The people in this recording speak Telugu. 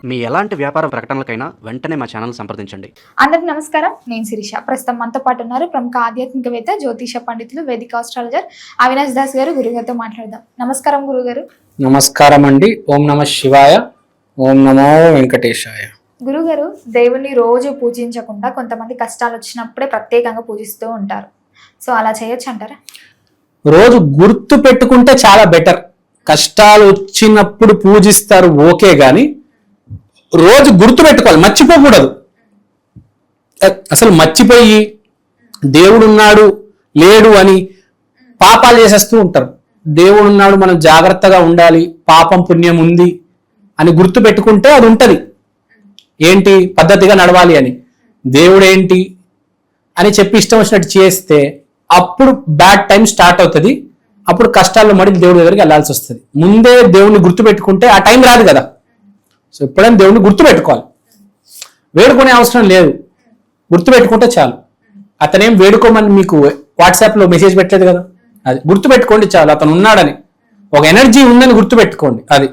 మీ ఎలాంటి వ్యాపార ప్రకటనలకైనా వెంటనే మా ఛానల్ సంప్రదించండి. అందరికి నమస్కారం. నేను శిరీష. ప్రస్తుతం మనతో పాటు ఉన్నారు ప్రముఖ ఆధ్యాత్మికవేత్త, జ్యోతిష పండితులు, వేదిక ఆస్ట్రాలజర్ అవినాష్ దాస్ గారు. గురుగారితో మాట్లాడదాం. నమస్కారం గురుగారు. నమస్కారం అండి. ఓం నమ శివాయ, ఓం నమో వెంకటేశాయ. గురుగారు, దేవుణ్ణి రోజు పూజించకుండా కొంతమంది కష్టాలు వచ్చినప్పుడే ప్రత్యేకంగా పూజిస్తూ ఉంటారు. సో అలా చేయొచ్చు అంటారా? రోజు గుర్తు పెట్టుకుంటే చాలా బెటర్. కష్టాలు వచ్చినప్పుడు పూజిస్తారు ఓకే, గాని రోజు గుర్తు పెట్టుకోవాలి, మర్చిపోకూడదు. అసలు మర్చిపోయి దేవుడున్నాడు లేడు అని పాపాలు చేసేస్తూ ఉంటారు. దేవుడున్నాడు, మనం జాగ్రత్తగా ఉండాలి, పాపం పుణ్యం ఉంది అని గుర్తు పెట్టుకుంటే అది ఉంటది. ఏంటి పద్ధతిగా నడవాలి అని, దేవుడేంటి అని చెప్పి ఇష్టం వచ్చినట్టు చేస్తే అప్పుడు బ్యాడ్ టైం స్టార్ట్ అవుతుంది. అప్పుడు కష్టాల్లో మడి దేవుడి దగ్గరికి వెళ్ళాల్సి వస్తుంది. ముందే దేవుడిని గుర్తు పెట్టుకుంటే ఆ టైం రాదు కదా. సో ఎప్పుడైనా దేవుడిని గుర్తు పెట్టుకోవాలి, వేడుకునే అవసరం లేదు. గుర్తు పెట్టుకుంటే చాలు. అతనేం వేడుకోమని మీకు వాట్సాప్లో మెసేజ్ పెట్టలేదు కదా, అది గుర్తు పెట్టుకోండి చాలు. అతను ఉన్నాడని, ఒక ఎనర్జీ ఉందని గుర్తు పెట్టుకోండి. అది